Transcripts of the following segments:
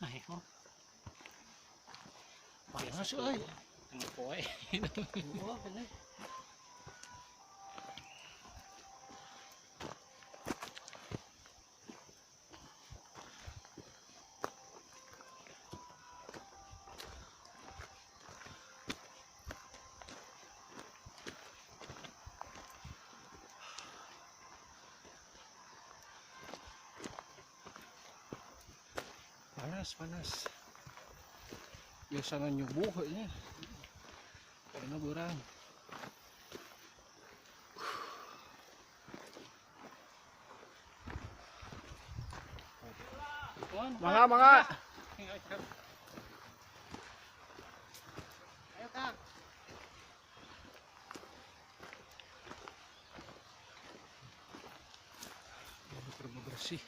Ay, oh. Panas ay. Ano po ay? Oo, ganun. Panas, panas. Biasa na yung buhay niya. Kaya na burang. Mga. Ayo kang. Bersih.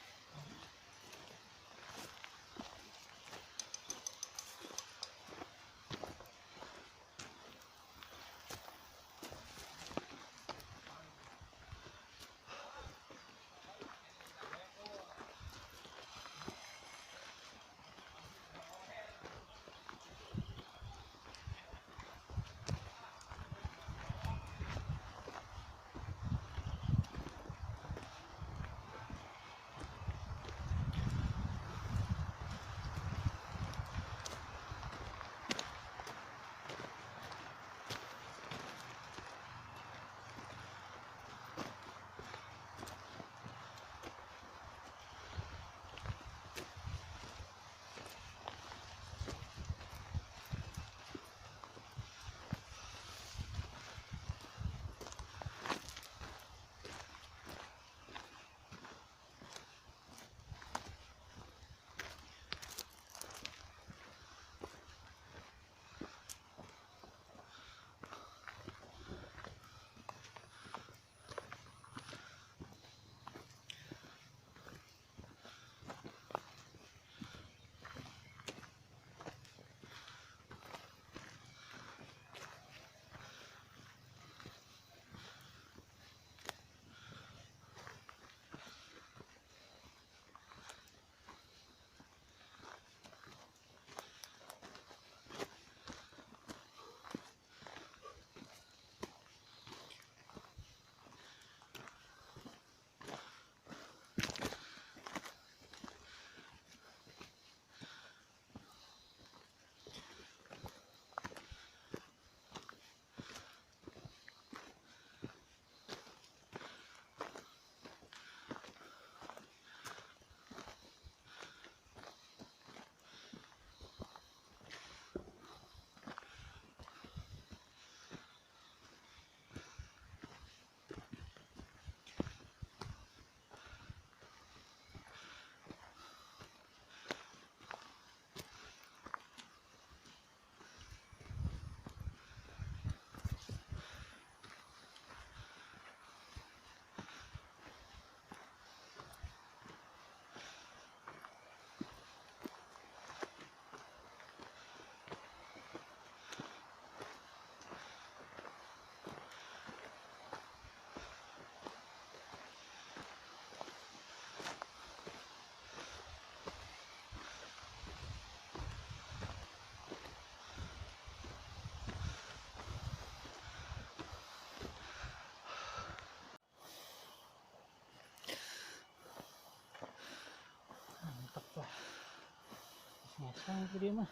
Masang ko dia mah.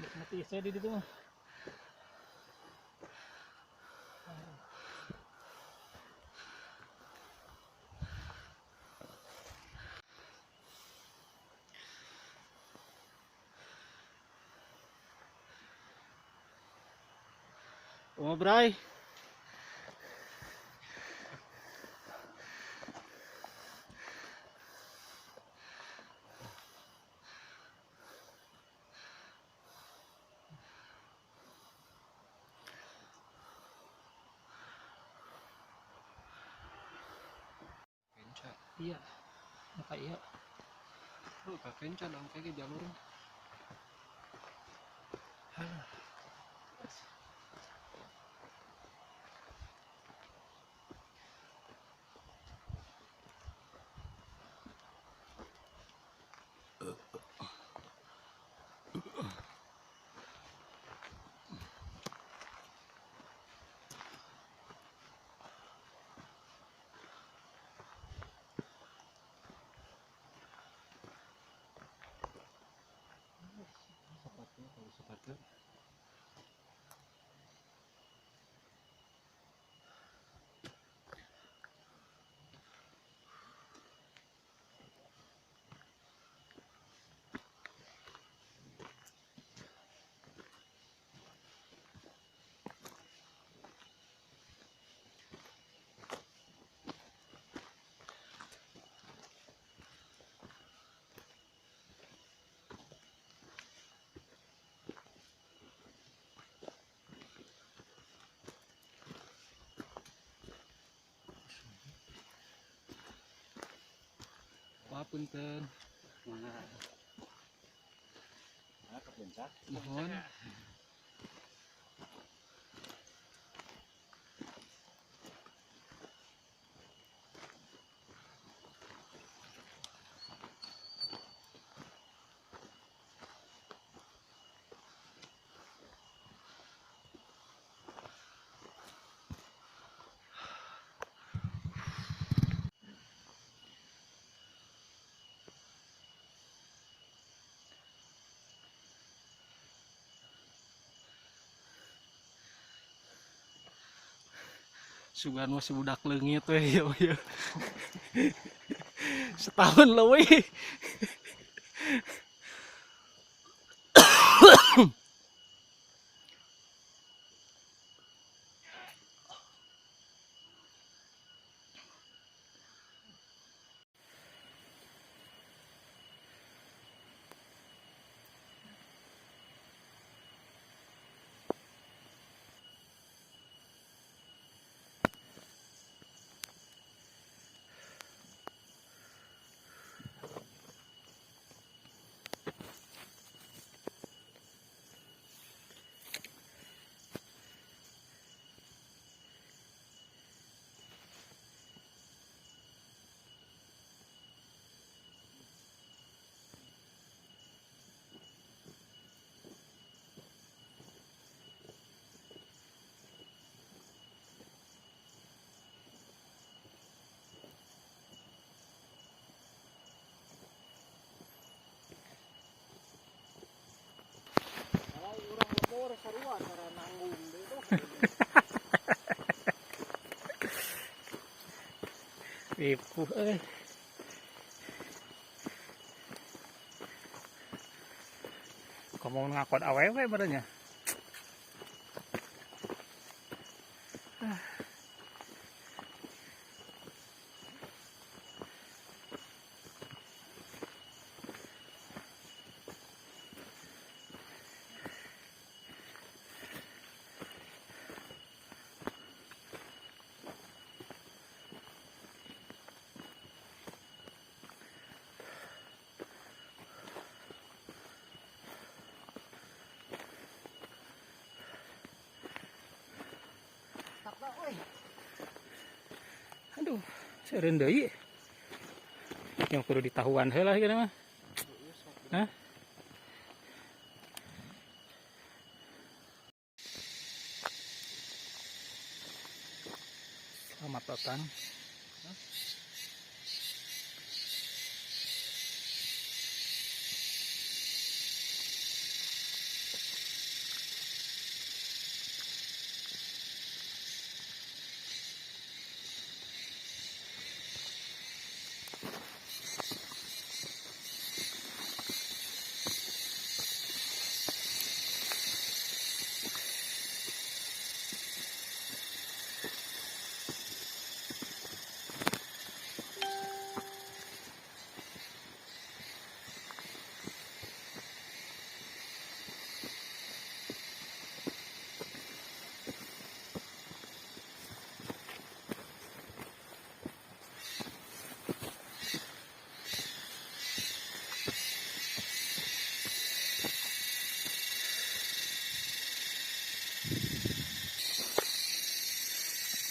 Mati saya di situ mah. Oh, Bray. Iya. Maka iya. Oh, kakencan ang kaya jalur. Hala. punten. Nah, ke puncak. Mohon. Sugan masih budak leungit we ya. Setahun leuwih. Kalau urang lemur sarua cara nanggung deui tuh. Ripuh kamu ngakon awewe badannya. Takna euy. Aduh, seureun deui. Yang kudu ditahuan heula kieu mah. Hah? Selamat datang.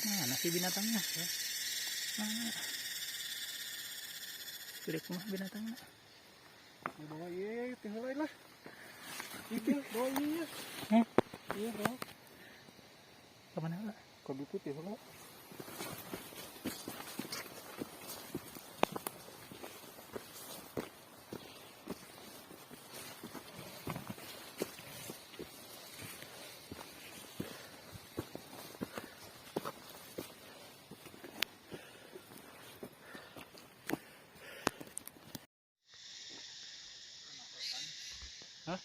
Mana sih binatangnya? Mana? Sudah kumah binatangnya. Bawa ieu teh heula lah. Ieu bawa ieu. Heh? Ieu bawa. Kemana heula? Ka ditu teh heula. Hah?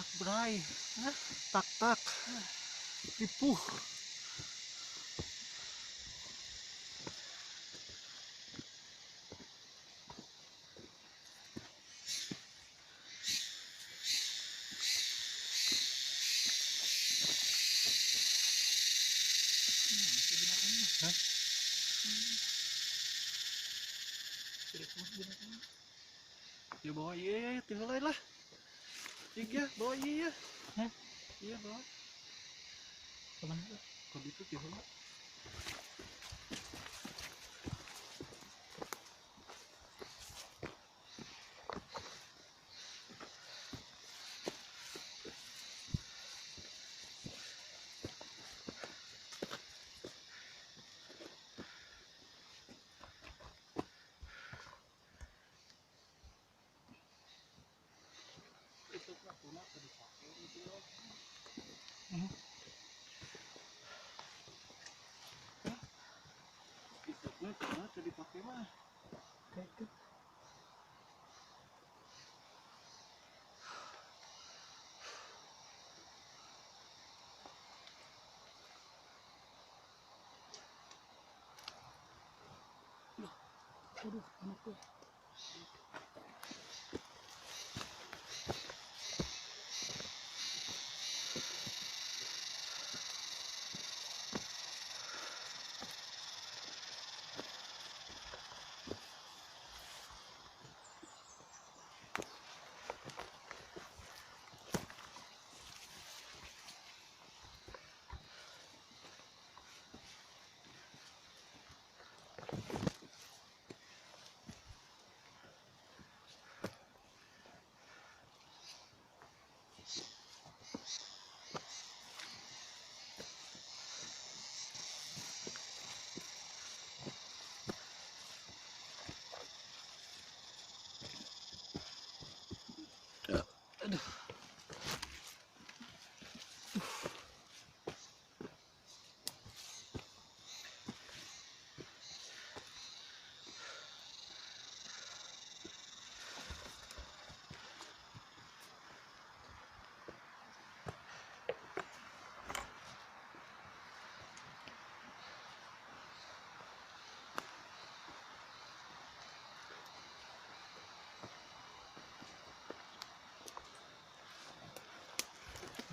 Tak bray. Tak tak. Tipu. Ya bawa iya, tinggal lah. Iya, bawa iya. Hah? Iya bawa. Kemana? Kalau itu tinggal. Itu pula tuna tadi pakai itu. Itu tuna tadi pakai mah. Kayak itu. Aduh, anakku.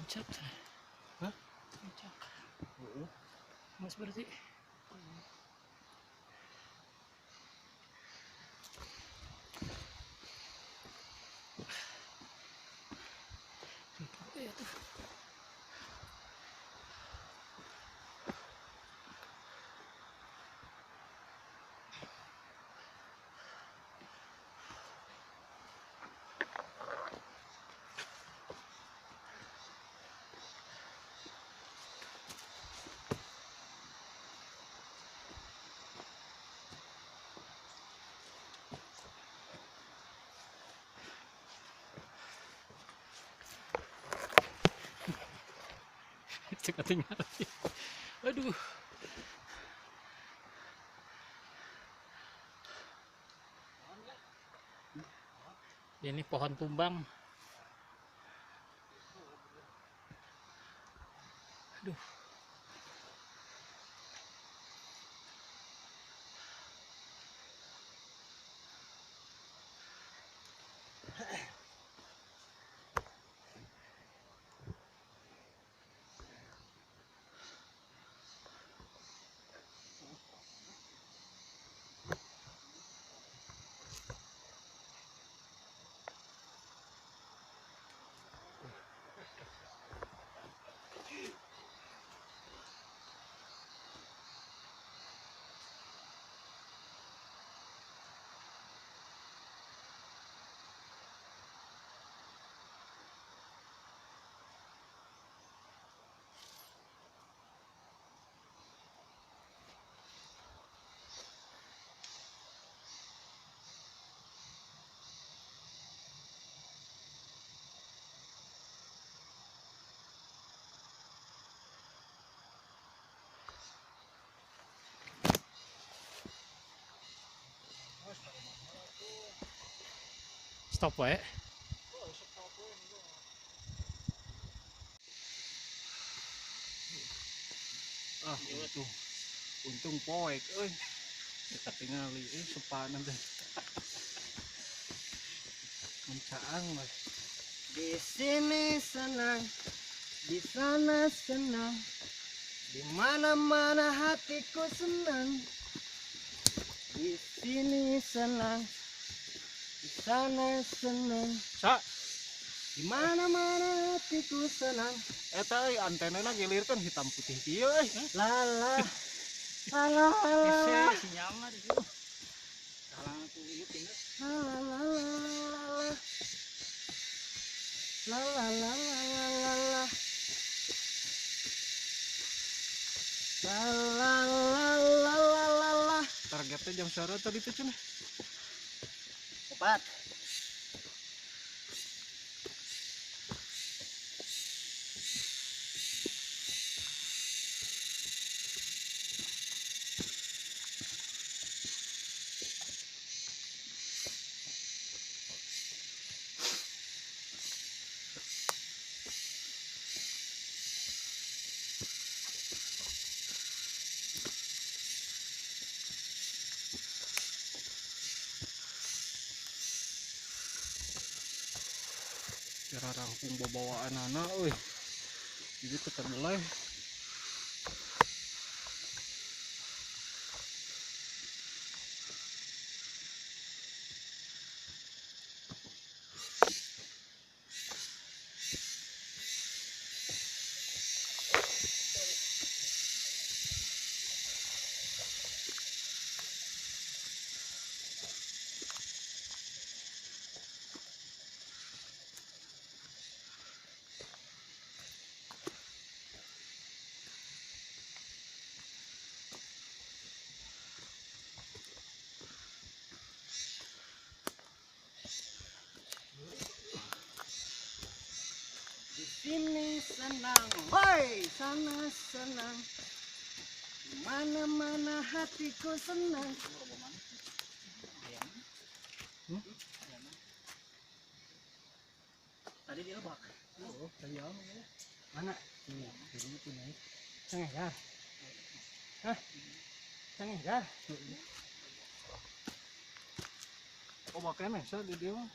Puncak. Hah? Puncak. Heeh. Mas berarti. Ya tuh. Cek tinggal. Aduh. Ini pohon tumbang. Aduh. Stop wae. Untung poek euy. Kita tingali sepanan teh. Mencaang mah. Di sini senang, di sana senang, di mana-mana hatiku senang. Di sini senang, di sana senang, Sa, di mana-mana hatiku senang. eta euy antenana gelirkeun hitam putih kieu euy. Lala, lala, lala, sinyal mah di situ. Kalang aku ieu tinggal. lala, lala, lala, lala, lala, lala, lala. Targetnya jam sore tadi teh cenah. 4. Kira rampung bawaan anak euy. Jadi keterdelai. Di sini senang, woi, sana senang, di mana-mana hatiku senang. Tadi dia lebak. Oh, sayang. Mana? Ini itu naik. Cengegar. Hah? Cengegar. Oh, makanya sa di dia mah.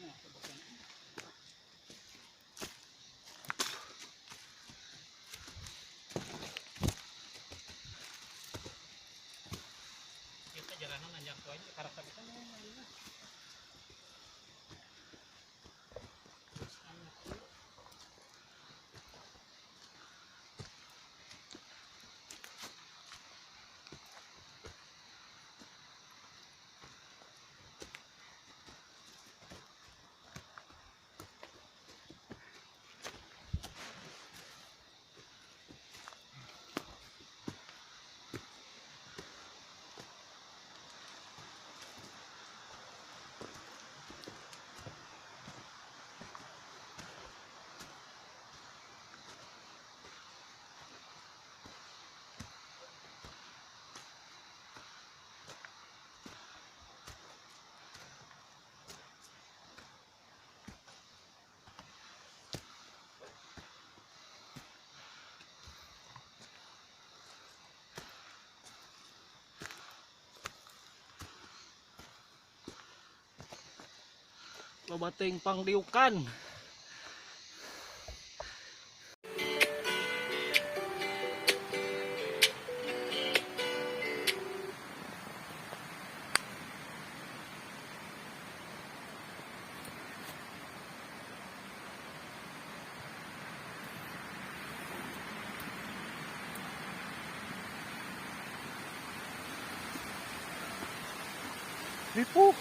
Kita jalanan nanjak tuh aja karakter kita. Loba teuing pangdiukan. Lipuh.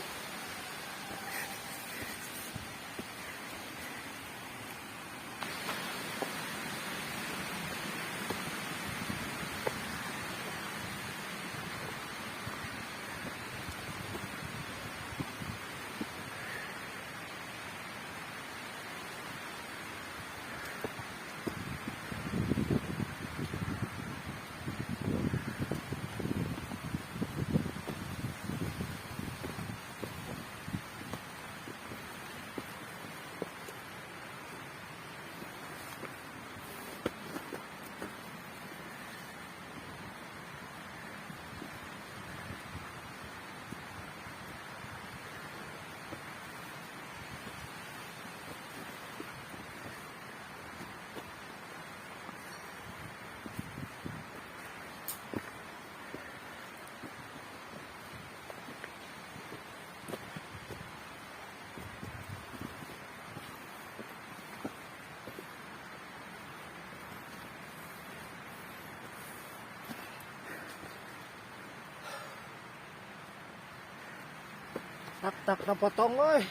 Tak tak napotong euy.